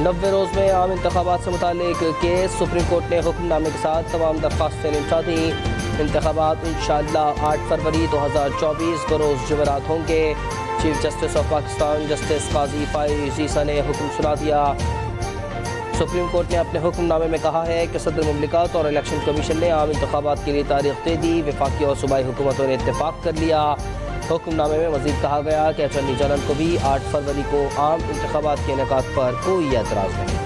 90 रोज़ में आम इंतखाबात से मुतालिक केस। सुप्रीम कोर्ट ने हुक्मनामे के साथ तमाम दरख्वास्तें निपटा दी। इंतखाबात इंशाअल्लाह 8 फरवरी 2024 बरोज़ जुमेरात होंगे। Chief justice of Pakistan justice Qazi Faez Isa ने हुक्म सुना दिया। सुप्रीम कोर्ट ने अपने हुक्मनामे में कहा है कि सदर मुमलिकत और इलेक्शन कमीशन ने आम इंतखाबात के लिए तारीख दे दी। वफाकी और सूबाई हुकूमतों ने इत्तेफाक कर लिया। हुक्मनामे में मज़ीद कहा गया कि अटॉर्नी जनरल को भी 8 फरवरी को आम इंतखाबात के इनेकाद पर कोई एतराज़ नहीं।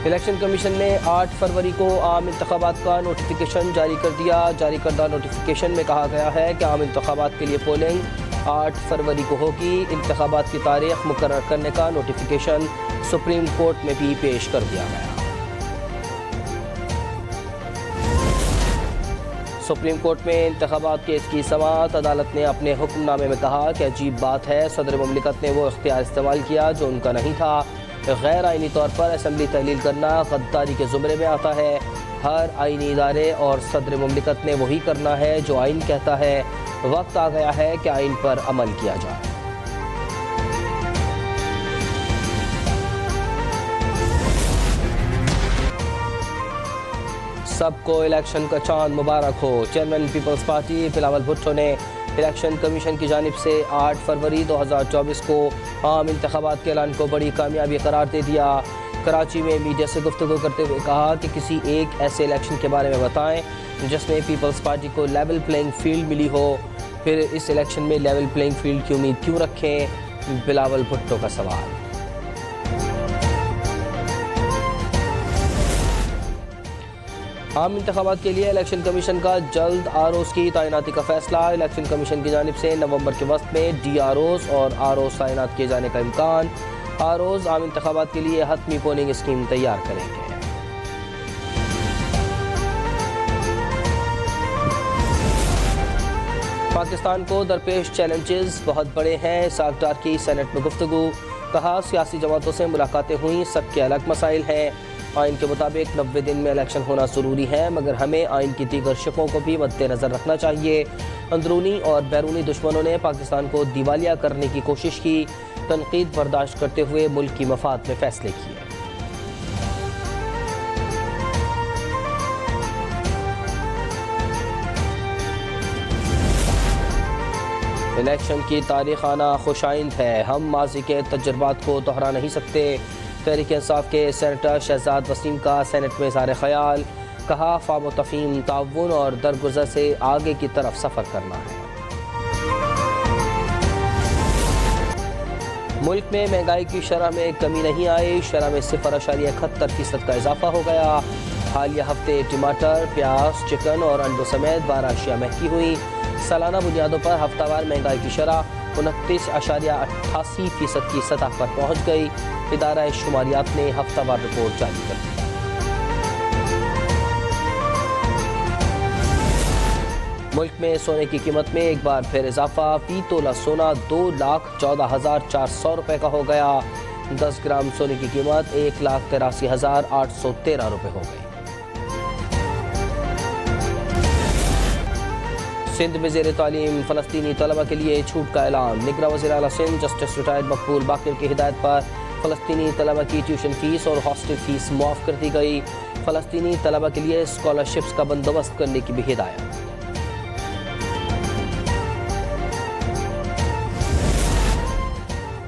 इलेक्शन कमीशन ने 8 फरवरी को आम इंतखाबात का नोटिफिकेशन जारी कर दिया। जारी करदा नोटिफिकेशन में कहा गया है कि आम इंतखाबात के लिए पोलिंग 8 फरवरी को होगी। इंतखाबात की तारीख मुकर्रर करने का नोटिफिकेशन सुप्रीम कोर्ट में भी पेश कर दिया गया। सुप्रीम कोर्ट में इंतखाबात केस की समाअत अदालत ने अपने हुक्मनामे में कहा कि अजीब बात है, सदर मुमलिकत ने वो इख्तियार इस्तेमाल किया जो उनका नहीं था। गैर आइनी तौर पर असम्बली तहलील करना गद्दारी के ज़ुमरे में आता है। हर आइनी इदारे और सदर मुमलिकत ने वही करना है जो आइन कहता है। वक्त आ गया है कि आइन पर अमल किया जाए। सबको इलेक्शन का चांद मुबारक हो। Chairman Peoples Party Bilawal Bhutto ने इलेक्शन कमीशन की जानिब से 8 फरवरी 2024 को आम इंतखाबात के ऐलान को बड़ी कामयाबी करार दे दिया। कराची में मीडिया से गुफ्तगू करते हुए कहा कि किसी एक ऐसे इलेक्शन के बारे में बताएं जिसमें पीपल्स पार्टी को लेवल प्लेइंग फील्ड मिली हो। फिर इस इलेक्शन में लेवल प्लेइंग फील्ड की उम्मीद क्यों रखें? बिलावल भुट्टो का सवाल। आम इंतखाबात के लिए इलेक्शन कमीशन का जल्द आरओज़ की तैनाती का फैसला। इलेक्शन कमीशन की जानिब से नवंबर के वक्त में DROs और ROs तैनात किए जाने का इम्कान। ROs आम इंतखाबात के लिए हतमी पोलिंग स्कीम तैयार करेंगे। पाकिस्तान को दरपेश चैलेंजेस बहुत बड़े हैं। इसाक डार की सेनेट में गुफ्तगू। कहा सियासी जमातों से मुलाकातें हुई, सबके अलग मसाइल हैं। आइन के मुताबिक 90 दिन में इलेक्शन होना ज़रूरी है, मगर हमें आइन की दीगर शिकों को भी मद्देनज़र रखना चाहिए। अंदरूनी और बैरूनी दुश्मनों ने पाकिस्तान को दिवालिया करने की कोशिश की। तनकीद बर्दाश्त करते हुए मुल्क की मफाद में फ़ैसले किए। इलेक्शन की तारीख आना खुशाइंद है। हम माजी के तजुर्बात को दोहरा नहीं सकते। तहरीक इंसाफ के सेनेटर शहजाद वसीम का सेनेट में इज़हार ख्याल। कहा फाम व तफ़हीम, ताउन और दरगुजर से आगे की तरफ सफ़र करना है। मुल्क में महंगाई की शरह में कमी नहीं आई। शरह में 0.71% का इजाफा हो गया। हालिया हफ्ते टमाटर, प्याज, चिकन और अंडों समेत 12 अशिया महंगी हुई। सालाना बुनियादों पर हफ्तावार महंगाई की शरह 29.88% की सतह पर पहुँच गई। इदारा शुमारियात ने हफ्तावार रिपोर्ट जारी कर दी। मुल्क में सोने की कीमत में एक बार फिर इजाफा। फी तोला सोना 2,14,400 रुपये का हो गया। 10 ग्राम सोने की कीमत 1,83,813 रुपये हो गई। सिंध में ज़ेर तालीम फ़लस्तीनी तलबा के लिए छूट का ऐलान। निगरां वज़ीर आला सिंध जस्टिस रिटायर्ड मकबूल बाकिर की हिदायत पर फ़लस्तीनी तलबा की ट्यूशन फ़ीस और हॉस्टल फ़ीस मुआफ़ कर दी गई। फ़लस्तीनी तलबा के लिए स्कॉलरशिप्स का बंदोबस्त करने की भी हिदायत।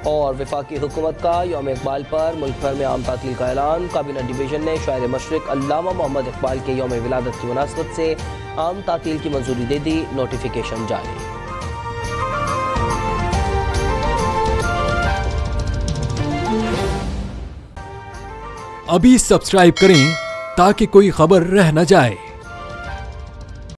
और वफाकी हुकूमत का यौम इकबाल पर मुल्क भर में आम तातील का ऐलान। काबीना डिवीज़न ने शायर मशरिक़ अल्लामा मोहम्मद इकबाल के यौम विलादत की मुनासबत से आम तातील की मंजूरी दे दी। नोटिफिकेशन जारी। अभी सब्सक्राइब करें ताकि कोई खबर रह न जाए।